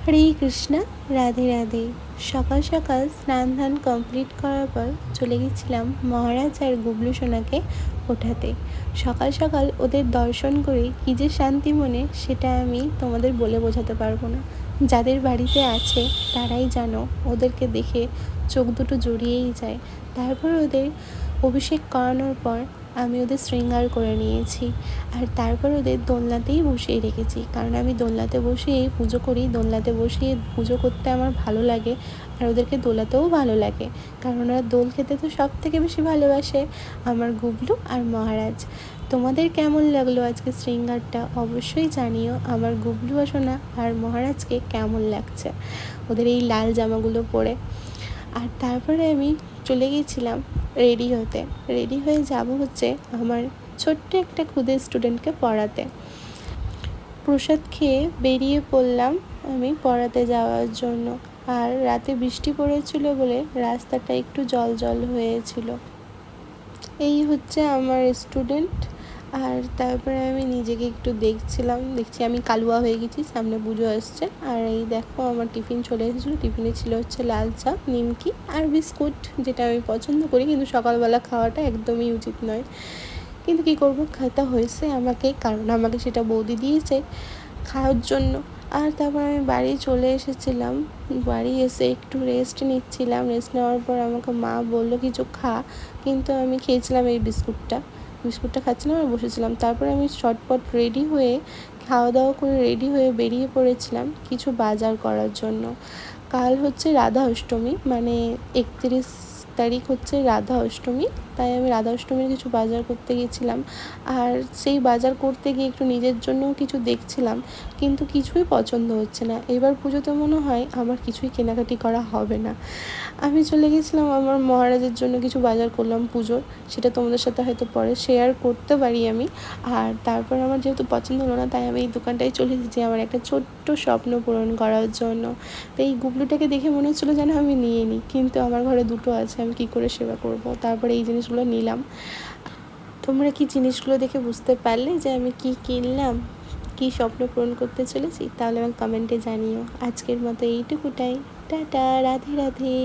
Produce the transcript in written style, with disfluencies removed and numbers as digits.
হরে কৃষ্ণা, রাধে রাধে। সকাল সকাল স্নান ধান কমপ্লিট করার পর চলে গেছিলাম মহারাজ আর গুবলু সোনাকে ওঠাতে। সকাল সকাল ওদের দর্শন করে কী যে শান্তি মনে, সেটা আমি তোমাদের বলে বোঝাতে পারবো না। যাদের বাড়িতে আছে তারাই জানো, ওদেরকে দেখে চোখ দুটো জড়িয়েই যায়। তারপর ওদের অভিষেক করানোর পর আমি ওদের শৃঙ্গার করে নিয়েছি, আর তারপর ওদের দোলনাতেই বসিয়ে রেখেছি, কারণ আমি দোলনাতে বসিয়ে পুজো করি। দোলনাতে বসিয়ে পুজো করতে আমার ভালো লাগে, আর ওদেরকে দোলাতেও ভালো লাগে, কারণ ওরা দোল খেতে তো সব থেকে বেশি ভালোবাসে, আমার গুবলু আর মহারাজ। তোমাদের কেমন লাগলো আজকে শৃঙ্গারটা অবশ্যই জানিও। আমার গুবলু সোনা আর মহারাজকে কেমন লাগছে ওদের এই লাল জামাগুলো পরে। আর তারপরে আমি চলে গেছিলাম রেডি হয়ে যাব হচ্ছে আমার ছোট্ট একটা ক্ষুদে স্টুডেন্টকে পড়াতে। প্রসাদ খেয়ে বেরিয়ে পড়লাম আমি পড়াতে যাওয়ার জন্য। আর রাতে বৃষ্টি পড়েছিল বলে রাস্তাটা একটু জল হয়েছিল। এই হচ্ছে আমার স্টুডেন্ট। আর তারপরে আমি নিজেকে একটু দেখছি আমি কালুয়া হয়ে গেছি, সামনে পুজো আসছে। আর এই দেখো আমার টিফিন চলে এসেছিলো। টিফিনে ছিল হচ্ছে লাল চা, নিমকি আর বিস্কুট, যেটা আমি পছন্দ করি, কিন্তু সকালবেলা খাওয়াটা একদমই উচিত নয়। কিন্তু কী করবো, খেতে হয়েছে আমাকে, কারণ আমাকে সেটা বৌদি দিয়েছে খাওয়ার জন্য। আর তারপর আমি বাড়ি চলে এসেছিলাম। বাড়ি এসে একটু রেস্ট নিচ্ছিলাম। রেস্ট নেওয়ার পর আমাকে মা বললো কিছু খা, কিন্তু আমি খেয়েছিলাম এই বিস্কুটটা খাচ্ছিলাম আর বসেছিলাম। তারপরে আমি চটপট রেডি হয়ে খাওয়া দাওয়া করে রেডি হয়ে বেরিয়ে পড়েছিলাম কিছু বাজার করার জন্য। কাল হচ্ছে রাধা অষ্টমী, মানে 31 তারিখ হচ্ছে রাধা অষ্টমী, তাই আমি রাধা অষ্টমীর কিছু বাজার করতে গেছিলাম। আর সেই বাজার করতে গিয়ে একটু নিজের জন্যও কিছু দেখছিলাম, কিন্তু কিছুই পছন্দ হচ্ছে না। এবার পুজোতে মনে হয় আমার কিছুই কেনাকাটি করা হবে না। আমি চলে গেছিলাম আমার মহারাজের জন্য কিছু বাজার করলাম পুজোর, সেটা তোমাদের সাথে হয়তো পরে শেয়ার করতে পারি আমি। আর তারপর আমার যেহেতু পছন্দ হলো না, তাই আমি এই দোকানটায় চলে এসেছি আমার একটা ছোট্ট স্বপ্ন পূরণ করার জন্য। তো এই গুবলুটাকে দেখে মনে হচ্ছিলো যেন আমি নিয়ে নিই, কিন্তু আমার ঘরে দুটো আছে, আমি কী করে সেবা করব। তারপরে এই জিনিসগুলো নিলাম। তোমরা কি জিনিসগুলো দেখে বুঝতে পারলে যে আমি কি কিনলাম, কি স্বপ্ন পূরণ করতে চলেছি? তাহলে আমাকে কমেন্টে জানিও। আজকের মতো এইটুকুটাই। টাটা, রাধে রাধে।